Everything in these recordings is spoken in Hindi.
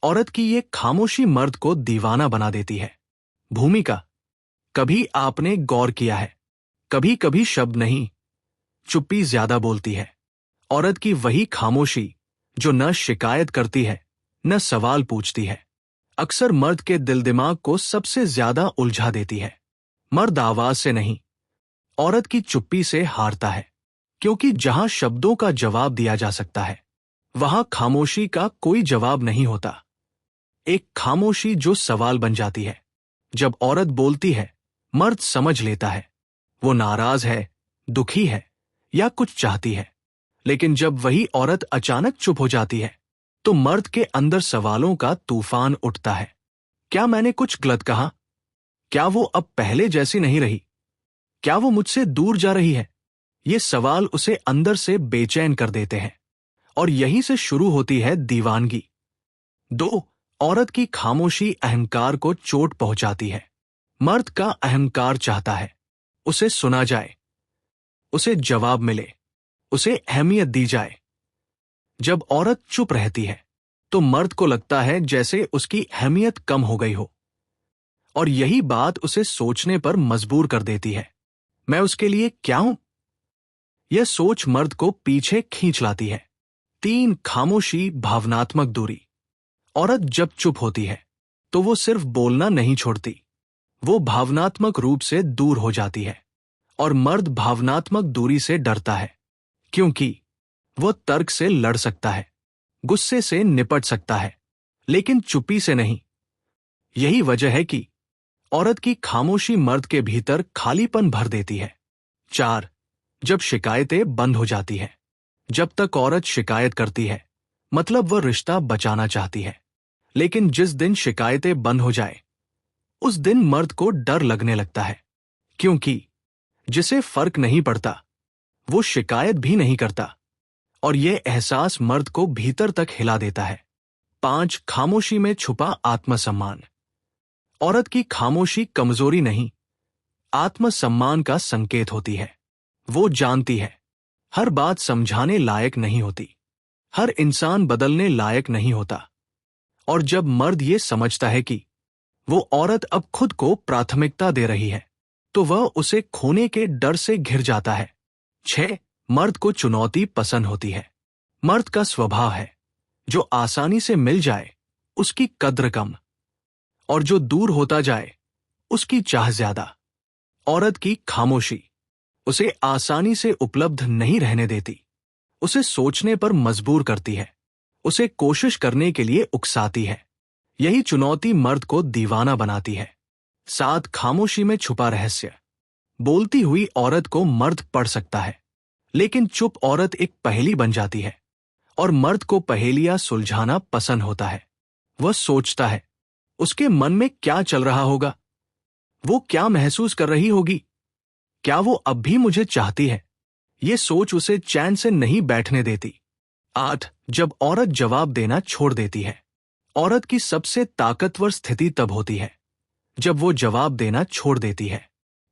औरत की ये खामोशी मर्द को दीवाना बना देती है। भूमिका। कभी आपने गौर किया है, कभी कभी शब्द नहीं, चुप्पी ज्यादा बोलती है। औरत की वही खामोशी जो न शिकायत करती है न सवाल पूछती है, अक्सर मर्द के दिल दिमाग को सबसे ज्यादा उलझा देती है। मर्द आवाज से नहीं, औरत की चुप्पी से हारता है, क्योंकि जहां शब्दों का जवाब दिया जा सकता है वहां खामोशी का कोई जवाब नहीं होता। एक खामोशी जो सवाल बन जाती है। जब औरत बोलती है, मर्द समझ लेता है वो नाराज है, दुखी है या कुछ चाहती है। लेकिन जब वही औरत अचानक चुप हो जाती है तो मर्द के अंदर सवालों का तूफान उठता है। क्या मैंने कुछ गलत कहा? क्या वो अब पहले जैसी नहीं रही? क्या वो मुझसे दूर जा रही है? ये सवाल उसे अंदर से बेचैन कर देते हैं और यहीं से शुरू होती है दीवानगी। 2. औरत की खामोशी अहंकार को चोट पहुंचाती है। मर्द का अहंकार चाहता है उसे सुना जाए, उसे जवाब मिले, उसे अहमियत दी जाए। जब औरत चुप रहती है तो मर्द को लगता है जैसे उसकी अहमियत कम हो गई हो, और यही बात उसे सोचने पर मजबूर कर देती है, मैं उसके लिए क्या हूं? यह सोच मर्द को पीछे खींच लाती है। 3. खामोशी भावनात्मक दूरी। औरत जब चुप होती है तो वो सिर्फ बोलना नहीं छोड़ती, वो भावनात्मक रूप से दूर हो जाती है। और मर्द भावनात्मक दूरी से डरता है, क्योंकि वो तर्क से लड़ सकता है, गुस्से से निपट सकता है, लेकिन चुप्पी से नहीं। यही वजह है कि औरत की खामोशी मर्द के भीतर खालीपन भर देती है। 4. जब शिकायतें बंद हो जाती है। जब तक औरत शिकायत करती है मतलब वह रिश्ता बचाना चाहती है, लेकिन जिस दिन शिकायतें बंद हो जाए उस दिन मर्द को डर लगने लगता है, क्योंकि जिसे फर्क नहीं पड़ता वो शिकायत भी नहीं करता, और यह एहसास मर्द को भीतर तक हिला देता है। 5. खामोशी में छुपा आत्मसम्मान। औरत की खामोशी कमजोरी नहीं, आत्मसम्मान का संकेत होती है। वो जानती है हर बात समझाने लायक नहीं होती, हर इंसान बदलने लायक नहीं होता। और जब मर्द ये समझता है कि वो औरत अब खुद को प्राथमिकता दे रही है तो वह उसे खोने के डर से घिर जाता है। 6. मर्द को चुनौती पसंद होती है। मर्द का स्वभाव है जो आसानी से मिल जाए उसकी कद्र कम, और जो दूर होता जाए उसकी चाह ज्यादा। औरत की खामोशी उसे आसानी से उपलब्ध नहीं रहने देती, उसे सोचने पर मजबूर करती है, उसे कोशिश करने के लिए उकसाती है। यही चुनौती मर्द को दीवाना बनाती है। 7. खामोशी में छुपा रहस्य। बोलती हुई औरत को मर्द पढ़ सकता है, लेकिन चुप औरत एक पहेली बन जाती है, और मर्द को पहेलियां सुलझाना पसंद होता है। वह सोचता है उसके मन में क्या चल रहा होगा, वो क्या महसूस कर रही होगी, क्या वो अब भी मुझे चाहती है। ये सोच उसे चैन से नहीं बैठने देती। 8. जब औरत जवाब देना छोड़ देती है। औरत की सबसे ताकतवर स्थिति तब होती है जब वो जवाब देना छोड़ देती है।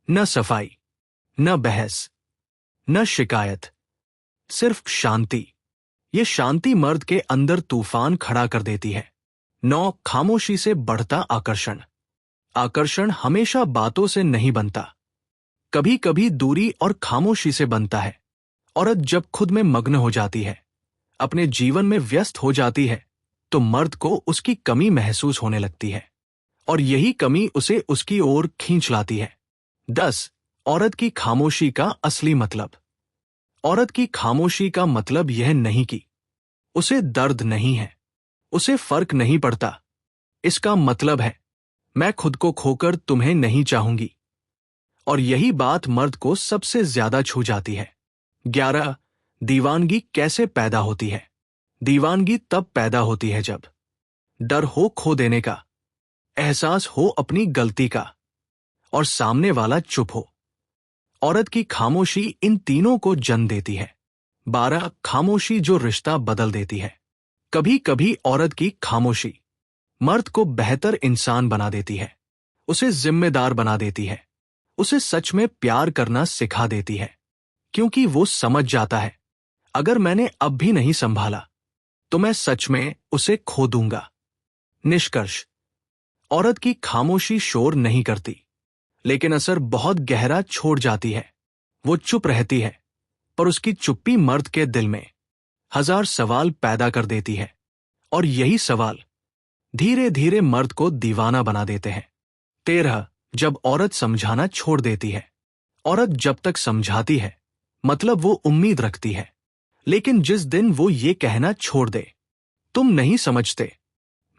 न सफाई, न बहस, न शिकायत, सिर्फ शांति। ये शांति मर्द के अंदर तूफान खड़ा कर देती है। 9. खामोशी से बढ़ता आकर्षण। आकर्षण हमेशा बातों से नहीं बनता, कभी कभी दूरी और खामोशी से बनता है। औरत जब खुद में मग्न हो जाती है, अपने जीवन में व्यस्त हो जाती है, तो मर्द को उसकी कमी महसूस होने लगती है, और यही कमी उसे उसकी ओर खींच लाती है। 10. औरत की खामोशी का असली मतलब। औरत की खामोशी का मतलब यह नहीं कि उसे दर्द नहीं है, उसे फर्क नहीं पड़ता। इसका मतलब है मैं खुद को खोकर तुम्हें नहीं चाहूंगी, और यही बात मर्द को सबसे ज्यादा छू जाती है। 11. दीवानगी कैसे पैदा होती है। दीवानगी तब पैदा होती है जब डर हो खो देने का, एहसास हो अपनी गलती का, और सामने वाला चुप हो। औरत की खामोशी इन तीनों को जन्म देती है। 12. खामोशी जो रिश्ता बदल देती है। कभी कभी औरत की खामोशी मर्द को बेहतर इंसान बना देती है, उसे जिम्मेदार बना देती है, उसे सच में प्यार करना सिखा देती है, क्योंकि वो समझ जाता है अगर मैंने अब भी नहीं संभाला तो मैं सच में उसे खो दूंगा। निष्कर्ष, औरत की खामोशी शोर नहीं करती, लेकिन असर बहुत गहरा छोड़ जाती है। वो चुप रहती है, पर उसकी चुप्पी मर्द के दिल में हजार सवाल पैदा कर देती है, और यही सवाल धीरे धीरे मर्द को दीवाना बना देते हैं। 13, जब औरत समझाना छोड़ देती है। औरत जब तक समझाती है, मतलब वो उम्मीद रखती है, लेकिन जिस दिन वो ये कहना छोड़ दे, तुम नहीं समझते,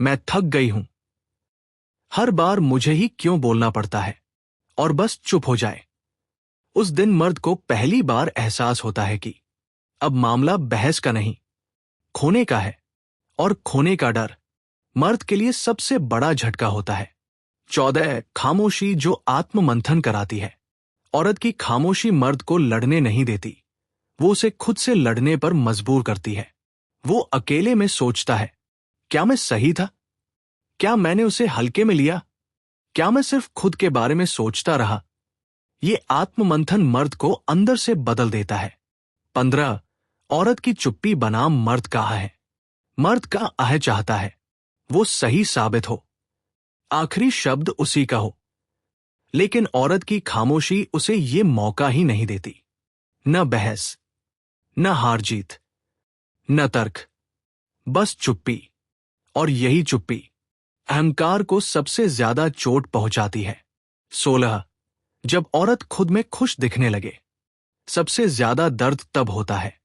मैं थक गई हूं, हर बार मुझे ही क्यों बोलना पड़ता है, और बस चुप हो जाए, उस दिन मर्द को पहली बार एहसास होता है कि अब मामला बहस का नहीं, खोने का है। और खोने का डर मर्द के लिए सबसे बड़ा झटका होता है। 14, खामोशी जो आत्ममंथन कराती है। औरत की खामोशी मर्द को लड़ने नहीं देती, वो उसे खुद से लड़ने पर मजबूर करती है। वो अकेले में सोचता है, क्या मैं सही था? क्या मैंने उसे हल्के में लिया? क्या मैं सिर्फ खुद के बारे में सोचता रहा? ये आत्ममंथन मर्द को अंदर से बदल देता है। 15, औरत की चुप्पी बनाम मर्द का है। मर्द का आह चाहता है वो सही साबित हो, आखिरी शब्द उसी का हो, लेकिन औरत की खामोशी उसे ये मौका ही नहीं देती। न बहस, न हार जीत, न तर्क, बस चुप्पी। और यही चुप्पी अहंकार को सबसे ज्यादा चोट पहुंचाती है। 16, जब औरत खुद में खुश दिखने लगे। सबसे ज्यादा दर्द तब होता है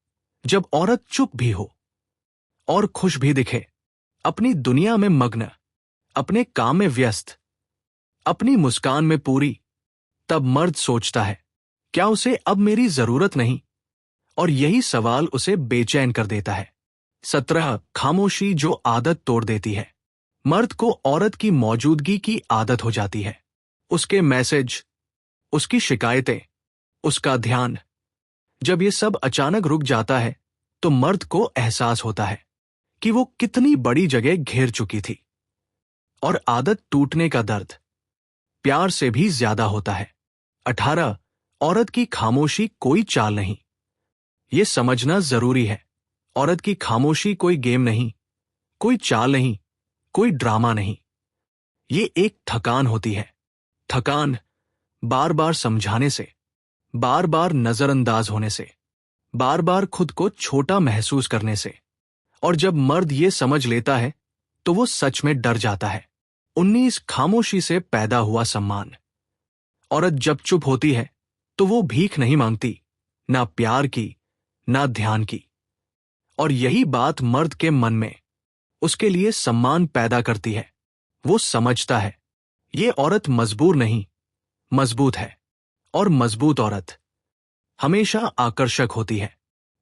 जब औरत चुप भी हो और खुश भी दिखे, अपनी दुनिया में मग्न, अपने काम में व्यस्त, अपनी मुस्कान में पूरी। तब मर्द सोचता है, क्या उसे अब मेरी जरूरत नहीं? और यही सवाल उसे बेचैन कर देता है। 17, खामोशी जो आदत तोड़ देती है। मर्द को औरत की मौजूदगी की आदत हो जाती है। उसके मैसेज, उसकी शिकायतें, उसका ध्यान। जब ये सब अचानक रुक जाता है, तो मर्द को एहसास होता है कि वो कितनी बड़ी जगह घेर चुकी थी। और आदत टूटने का दर्द प्यार से भी ज्यादा होता है। 18, औरत की खामोशी कोई चाल नहीं। ये समझना जरूरी है, औरत की खामोशी कोई गेम नहीं, कोई चाल नहीं, कोई ड्रामा नहीं। ये एक थकान होती है। थकान बार बार समझाने से, बार बार नजरअंदाज होने से, बार बार खुद को छोटा महसूस करने से। और जब मर्द ये समझ लेता है, तो वो सच में डर जाता है। 19, खामोशी से पैदा हुआ सम्मान। औरत जब चुप होती है, तो वो भीख नहीं मांगती, ना प्यार की, ना ध्यान की। और यही बात मर्द के मन में उसके लिए सम्मान पैदा करती है। वो समझता है, ये औरत मजबूर नहीं, मजबूत है। और मजबूत औरत हमेशा आकर्षक होती है।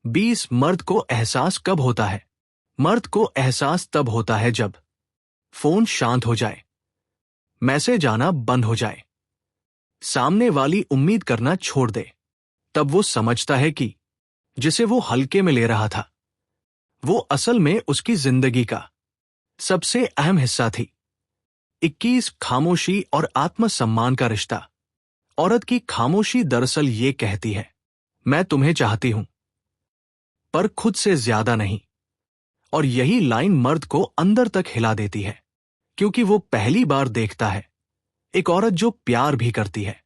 20, मर्द को एहसास कब होता है? मर्द को एहसास तब होता है जब फोन शांत हो जाए, मैसेज आना बंद हो जाए, सामने वाली उम्मीद करना छोड़ दे। तब वो समझता है कि जिसे वो हल्के में ले रहा था, वो असल में उसकी जिंदगी का सबसे अहम हिस्सा थी। 21, खामोशी और आत्मसम्मान का रिश्ता। औरत की खामोशी दरअसल ये कहती है, मैं तुम्हें चाहती हूं, पर खुद से ज्यादा नहीं। और यही लाइन मर्द को अंदर तक हिला देती है, क्योंकि वो पहली बार देखता है एक औरत जो प्यार भी करती है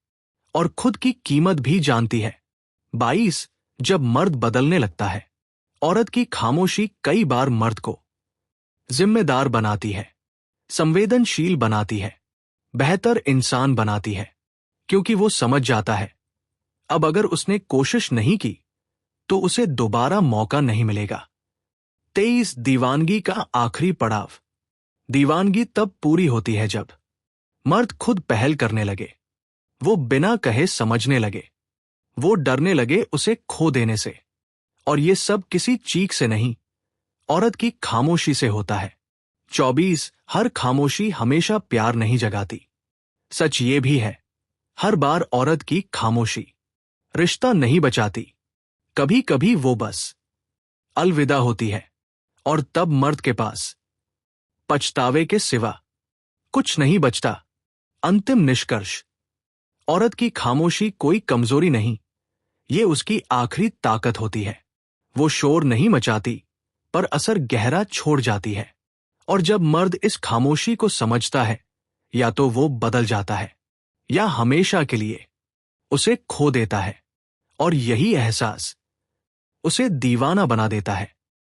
और खुद की कीमत भी जानती है। 22, जब मर्द बदलने लगता है। औरत की खामोशी कई बार मर्द को जिम्मेदार बनाती है, संवेदनशील बनाती है, बेहतर इंसान बनाती है, क्योंकि वो समझ जाता है अब अगर उसने कोशिश नहीं की तो उसे दोबारा मौका नहीं मिलेगा। 23, दीवानगी का आखिरी पड़ाव। दीवानगी तब पूरी होती है जब मर्द खुद पहल करने लगे, वो बिना कहे समझने लगे, वो डरने लगे उसे खो देने से। और ये सब किसी चीख से नहीं, औरत की खामोशी से होता है। 24, हर खामोशी हमेशा प्यार नहीं जगाती। सच ये भी है, हर बार औरत की खामोशी रिश्ता नहीं बचाती। कभी कभी वो बस अलविदा होती है, और तब मर्द के पास पछतावे के सिवा कुछ नहीं बचता। अंतिम निष्कर्ष, औरत की खामोशी कोई कमजोरी नहीं, ये उसकी आखिरी ताकत होती है। वो शोर नहीं मचाती, पर असर गहरा छोड़ जाती है। और जब मर्द इस खामोशी को समझता है, या तो वो बदल जाता है या हमेशा के लिए उसे खो देता है। और यही एहसास उसे दीवाना बना देता है।